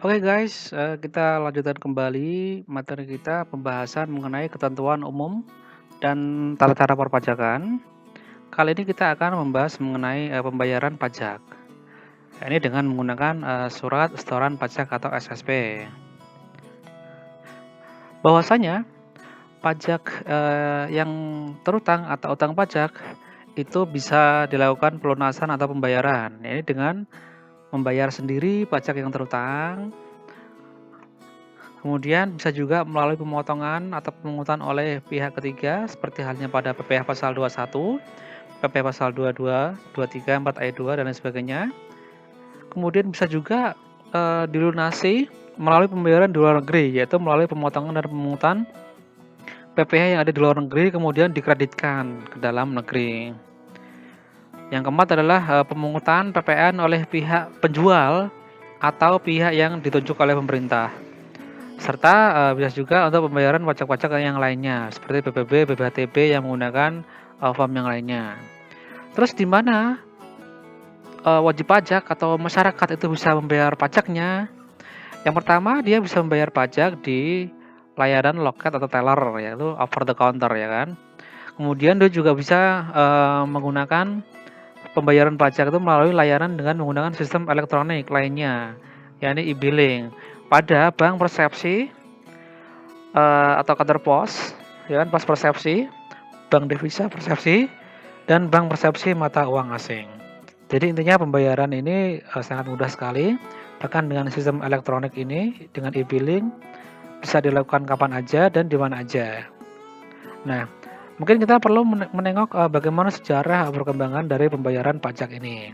Oke guys, kita lanjutkan kembali materi kita pembahasan mengenai ketentuan umum dan tata cara perpajakan. Kali ini kita akan membahas mengenai, pembayaran pajak. Ini dengan menggunakan, surat setoran pajak atau SSP. Bahwasanya pajak, yang terutang atau utang pajak itu bisa dilakukan pelunasan atau pembayaran. Ini dengan membayar sendiri pajak yang terutang. Kemudian bisa juga melalui pemotongan atau pemungutan oleh pihak ketiga seperti halnya pada PPh pasal 21, PPh pasal 22, 23, 4 ayat 2 dan lain sebagainya. Kemudian bisa juga dilunasi melalui pembayaran di luar negeri, yaitu melalui pemotongan dan pemungutan PPh yang ada di luar negeri kemudian dikreditkan ke dalam negeri. Yang keempat adalah pemungutan PPN oleh pihak penjual atau pihak yang ditunjuk oleh pemerintah. Serta bisa juga untuk pembayaran pajak-pajak yang lainnya seperti PPB, BPHTB yang menggunakan form yang lainnya. Terus di mana wajib pajak atau masyarakat itu bisa membayar pajaknya? Yang pertama dia bisa membayar pajak di layanan loket atau teller yaitu over the counter ya kan. Kemudian dia juga bisa menggunakan pembayaran pajak itu melalui layanan dengan menggunakan sistem elektronik lainnya, yakni e-billing pada bank persepsi atau kantor pos, ya kan, pos persepsi, bank devisa persepsi, dan bank persepsi mata uang asing. Jadi intinya pembayaran ini sangat mudah sekali, bahkan dengan sistem elektronik ini, dengan e-billing, bisa dilakukan kapan aja dan di mana aja. Nah, mungkin kita perlu menengok bagaimana sejarah perkembangan dari pembayaran pajak ini.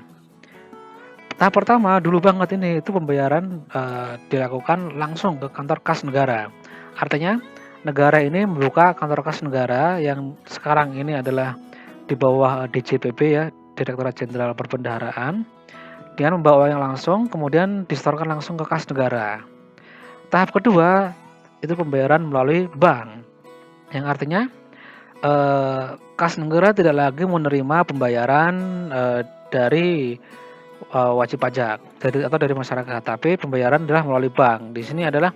Tahap pertama dulu banget ini itu pembayaran dilakukan langsung ke kantor kas negara. Artinya negara ini membuka kantor kas negara yang sekarang ini adalah di bawah DJPB ya, Direktorat Jenderal Perbendaharaan, dengan membawa yang langsung kemudian disetorkan langsung ke kas negara. Tahap kedua itu pembayaran melalui bank, yang artinya kas negara tidak lagi menerima pembayaran dari wajib pajak atau dari masyarakat, tapi pembayaran adalah melalui bank. Di sini adalah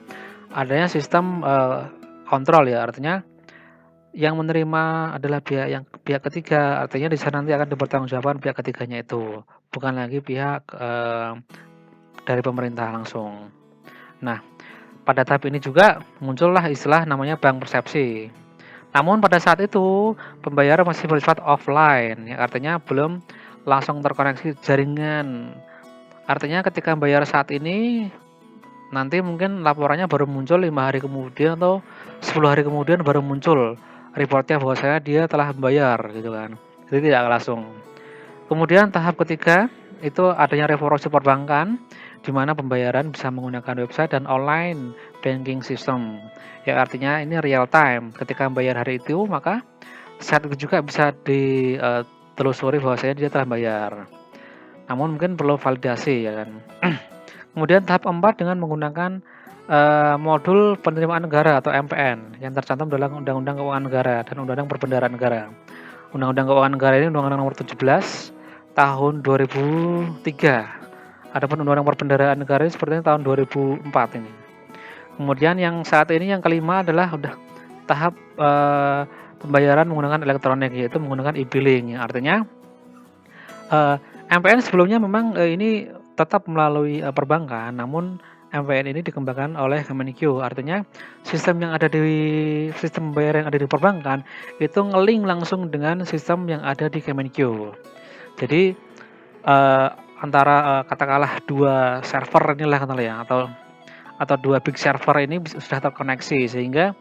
adanya sistem kontrol ya, artinya yang menerima adalah pihak ketiga, artinya di sana nanti akan dipertanggungjawabkan pihak ketiganya itu, bukan lagi pihak dari pemerintah langsung. Nah, pada tahap ini juga muncullah istilah namanya bank persepsi. Namun pada saat itu pembayaran masih bersifat offline, ya, artinya belum langsung terkoneksi jaringan. Artinya ketika bayar saat ini, nanti mungkin laporannya baru muncul 5 hari kemudian atau 10 hari kemudian baru muncul reportnya bahwa saya dia telah membayar gitu kan. Jadi tidak langsung. Kemudian tahap ketiga itu adanya revolusi perbankan di mana pembayaran bisa menggunakan website dan online banking system. Ya artinya ini real time. Ketika membayar hari itu maka saat itu juga bisa ditelusuri bahwasanya dia telah bayar. Namun mungkin perlu validasi ya kan. Kemudian tahap 4 dengan menggunakan modul penerimaan negara atau MPN yang tercantum dalam Undang-Undang Keuangan Negara dan Undang-Undang Perbendaharaan Negara. Undang-Undang Keuangan Negara ini Undang-Undang Nomor 17 tahun 2003. Adapun Undang-Undang Perbendaharaan Negara ini sepertinya tahun 2004 ini. Kemudian yang saat ini yang kelima adalah udah tahap pembayaran menggunakan elektronik yaitu menggunakan e-billing yang artinya MPN sebelumnya memang ini tetap melalui perbankan, namun MPN ini dikembangkan oleh Kemenkeu. Artinya sistem yang ada di sistem pembayaran yang ada di perbankan itu ngeling langsung dengan sistem yang ada di Kemenkeu. Jadi antara katakanlah dua server inilah katakanlah ya atau dua big server ini sudah terkoneksi sehingga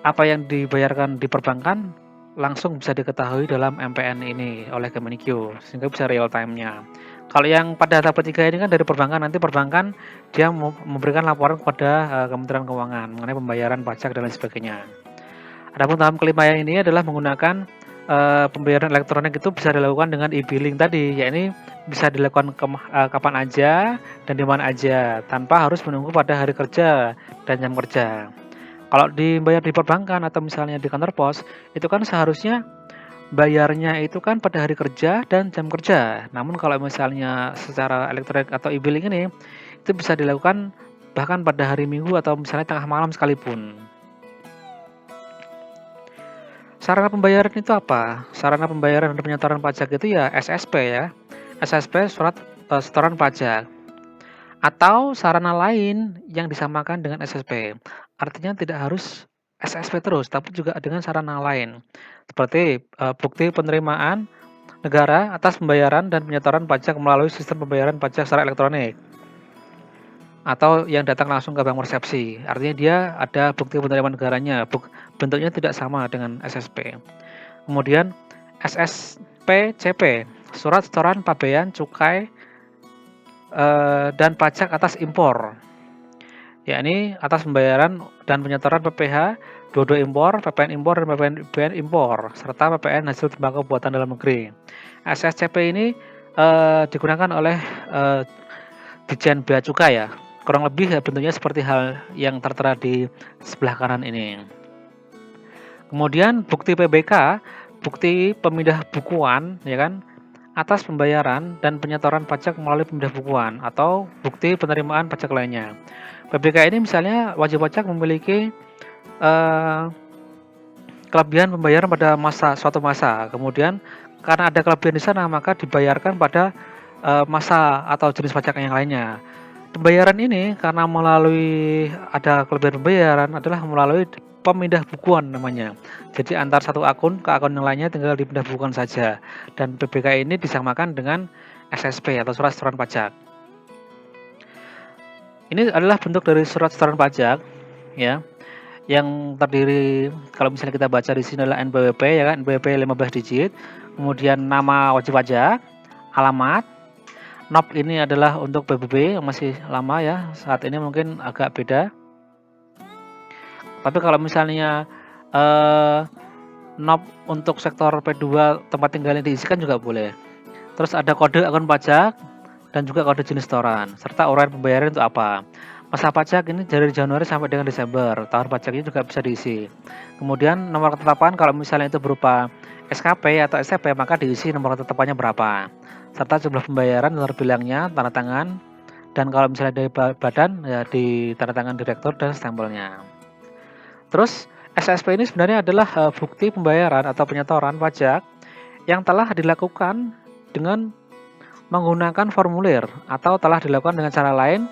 apa yang dibayarkan di perbankan langsung bisa diketahui dalam MPN ini oleh Kemenkeu sehingga bisa real time-nya. Kalau yang pada tahap ketiga ini kan dari perbankan, nanti perbankan dia memberikan laporan kepada Kementerian Keuangan mengenai pembayaran pajak dan lain sebagainya. Adapun tahap kelima yang ini adalah menggunakan pembayaran elektronik itu bisa dilakukan dengan e-billing tadi, yakni bisa dilakukan kapan aja dan di mana aja tanpa harus menunggu pada hari kerja dan jam kerja. Kalau dibayar di perbankan atau misalnya di kantor pos, itu kan seharusnya bayarnya itu kan pada hari kerja dan jam kerja. Namun kalau misalnya secara elektronik atau e-billing ini, itu bisa dilakukan bahkan pada hari Minggu atau misalnya tengah malam sekalipun. Sarana pembayaran itu apa? Sarana pembayaran dan penyetoran pajak itu ya SSP ya. SSP surat setoran pajak. Atau sarana lain yang disamakan dengan SSP. Artinya tidak harus SSP terus, tapi juga dengan sarana lain. Seperti bukti penerimaan negara atas pembayaran dan penyetoran pajak melalui sistem pembayaran pajak secara elektronik. Atau yang datang langsung ke bank persepsi. Artinya dia ada bukti penerimaan negaranya. Bentuknya tidak sama dengan SSP. Kemudian SSPCP, surat setoran pabean cukai dan pajak atas impor, yakni atas pembayaran dan penyetoran PPh, 22 impor, PPN impor dan PPN impor, serta PPN hasil tembakau buatan dalam negeri. SSCP ini digunakan oleh Ditjen Bea Cukai ya. Kurang lebih bentuknya seperti hal yang tertera di sebelah kanan ini. Kemudian bukti PBK, bukti pemindah bukuan, ya kan, atas pembayaran dan penyetoran pajak melalui pemindah bukuan atau bukti penerimaan pajak lainnya. PBK ini misalnya wajib pajak memiliki kelebihan pembayaran pada suatu masa. Kemudian karena ada kelebihan di sana maka dibayarkan pada masa atau jenis pajak yang lainnya. Pembayaran ini karena melalui ada kelebihan pembayaran adalah melalui pemindah bukuan namanya. Jadi antar satu akun ke akun yang lainnya tinggal dipindah bukuan saja. Dan PBK ini disamakan dengan SSP atau surat setoran pajak. Ini adalah bentuk dari surat setoran pajak ya. Yang terdiri kalau misalnya kita baca di sini adalah NPWP ya kan, NPWP 15 digit. Kemudian nama wajib pajak, alamat. NOP ini adalah untuk PBB yang masih lama ya, saat ini mungkin agak beda. Tapi kalau misalnya NOP untuk sektor P2 tempat tinggalnya diisikan juga boleh. Terus ada kode akun pajak dan juga kode jenis setoran, serta uraian pembayaran itu apa. Masa pajak ini dari Januari sampai dengan Desember, tahun pajaknya juga bisa diisi. Kemudian nomor ketetapan kalau misalnya itu berupa SKP atau STP maka diisi nomor ketetapannya berapa. Serta jumlah pembayaran terbilangnya, tanda tangan, dan kalau misalnya dari badan ya di tanda tangan direktur dan stempelnya. Terus SSP ini sebenarnya adalah bukti pembayaran atau penyetoran pajak yang telah dilakukan dengan menggunakan formulir atau telah dilakukan dengan cara lain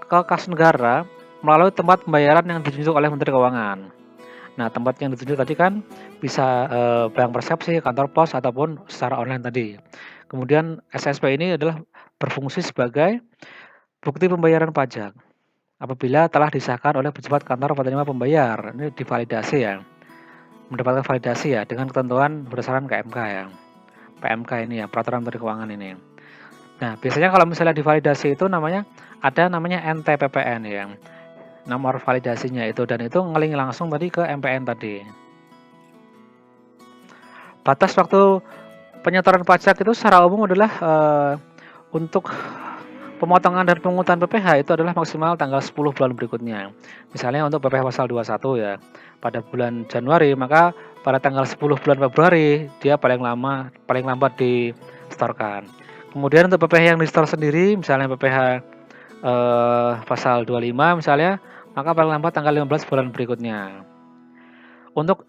ke kas negara melalui tempat pembayaran yang ditunjuk oleh Menteri Keuangan. Nah, tempat yang ditunjuk tadi kan bisa bank persepsi, kantor pos, ataupun secara online tadi. Kemudian SSP ini adalah berfungsi sebagai bukti pembayaran pajak apabila telah disahkan oleh pejabat kantor penerima pembayar. Ini divalidasi ya, mendapatkan validasi ya dengan ketentuan berdasarkan KMK ya, PMK ini ya, peraturan Menteri Keuangan ini. Nah, biasanya kalau misalnya divalidasi itu namanya NTPPN ya, nomor validasinya itu, dan itu ngeling langsung tadi ke MPN tadi. Batas waktu penyetoran pajak itu secara umum adalah untuk pemotongan dan pemungutan PPh itu adalah maksimal tanggal 10 bulan berikutnya. Misalnya untuk PPh pasal 21 ya, pada bulan Januari, maka pada tanggal 10 bulan Februari dia paling lambat disetorkan. Kemudian untuk PPh yang disetor sendiri, misalnya PPh pasal 25 misalnya, maka paling lambat tanggal 15 bulan berikutnya. Untuk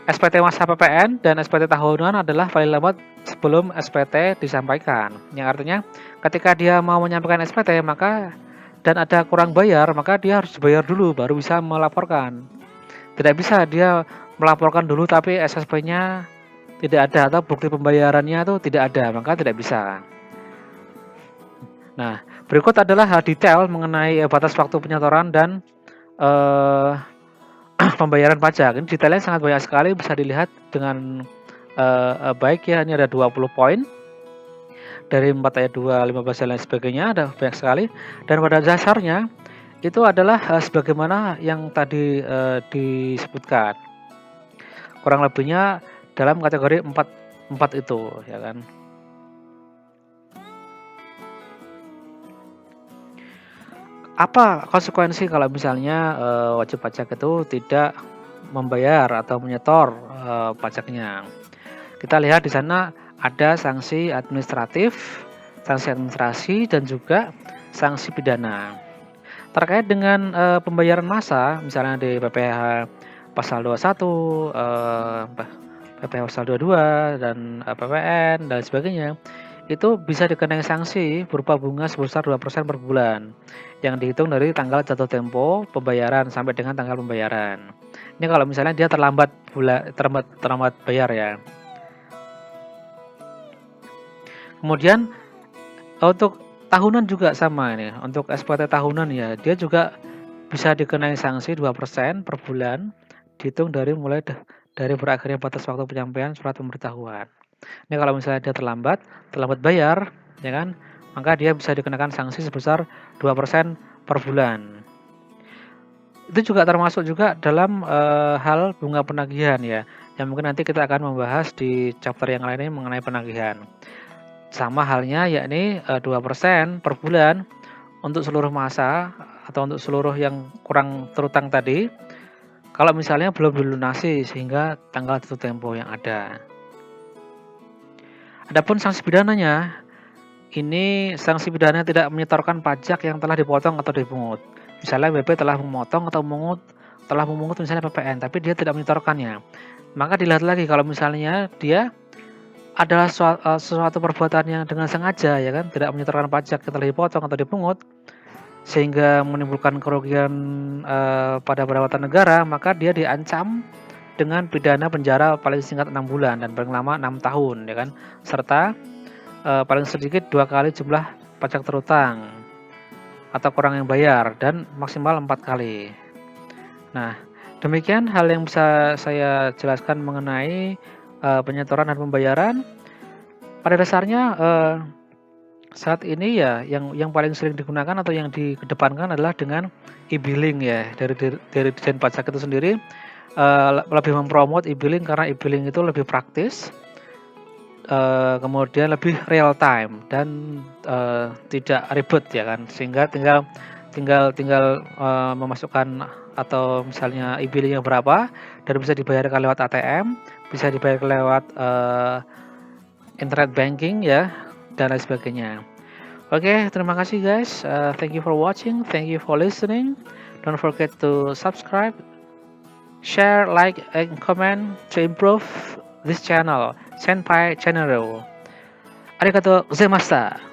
SPT masa PPN dan SPT tahunan adalah paling lambat sebelum SPT disampaikan. Yang artinya ketika dia mau menyampaikan SPT dan ada kurang bayar, maka dia harus bayar dulu baru bisa melaporkan. Tidak bisa dia melaporkan dulu tapi SSP-nya tidak ada atau bukti pembayarannya itu tidak ada, maka tidak bisa. Nah, berikut adalah detail mengenai batas waktu penyetoran dan pembayaran pajak. Ini detailnya sangat banyak sekali, bisa dilihat dengan baik ya. Ini ada 20 poin dari 4 ayat 2, 15 dan lain sebagainya, ada banyak sekali. Dan pada dasarnya itu adalah sebagaimana yang tadi disebutkan. Kurang lebihnya dalam kategori 4 itu ya kan. Apa konsekuensi kalau misalnya wajib pajak itu tidak membayar atau menyetor pajaknya? Kita lihat di sana ada sanksi administratif, sanksi administrasi, dan juga sanksi pidana. Terkait dengan, pembayaran massa, misalnya di PPh pasal 21, PPh pasal 22 dan, PPN dan sebagainya, itu bisa dikenai sanksi berupa bunga sebesar 2% per bulan, yang dihitung dari tanggal jatuh tempo pembayaran sampai dengan tanggal pembayaran. Ini kalau misalnya dia terlambat bayar ya. Kemudian untuk tahunan juga sama ini, untuk SPT tahunan ya, dia juga bisa dikenai sanksi 2% per bulan, dihitung dari berakhirnya batas waktu penyampaian surat pemberitahuan. Ini kalau misalnya dia terlambat bayar, ya kan, maka dia bisa dikenakan sanksi sebesar 2% per bulan. Itu juga termasuk juga dalam, hal bunga penagihan ya, yang mungkin nanti kita akan membahas di chapter yang lainnya mengenai penagihan. Sama halnya yakni, 2% per bulan untuk seluruh masa atau untuk seluruh yang kurang terutang tadi, kalau misalnya belum dilunasi sehingga tanggal jatuh tempo yang ada. Adapun sanksi pidananya, ini sanksi pidana tidak menyetorkan pajak yang telah dipotong atau dipungut. Misalnya BP telah memotong atau telah memungut misalnya PPN, tapi dia tidak menyetorkannya. Maka dilihat lagi kalau misalnya dia adalah sesuatu perbuatan yang dengan sengaja ya kan, tidak menyetorkan pajak yang telah dipotong atau dipungut, sehingga menimbulkan kerugian, pada pendapatan negara, maka dia diancam dengan pidana penjara paling singkat 6 bulan dan paling lama 6 tahun ya kan, serta, paling sedikit 2 kali jumlah pajak terutang atau kurang yang bayar dan maksimal 4 kali. Nah, demikian hal yang bisa saya jelaskan mengenai, penyetoran dan pembayaran. Pada dasarnya, saat ini ya yang paling sering digunakan atau yang dikedepankan adalah dengan e-billing ya, dari Ditjen Pajak itu sendiri, lebih mempromot e-billing karena e-billing itu lebih praktis, kemudian lebih real time dan, tidak ribet ya kan, sehingga tinggal tinggal, memasukkan atau misalnya e-billing-nya berapa dan bisa dibayarkan lewat ATM, bisa dibayarkan lewat, internet banking ya, dan lain sebagainya. Oke, terima kasih guys. Thank you for watching, thank you for listening. Don't forget to subscribe, share, like, and comment to improve this channel, Senpai Channel. Arigatou gozaimashita.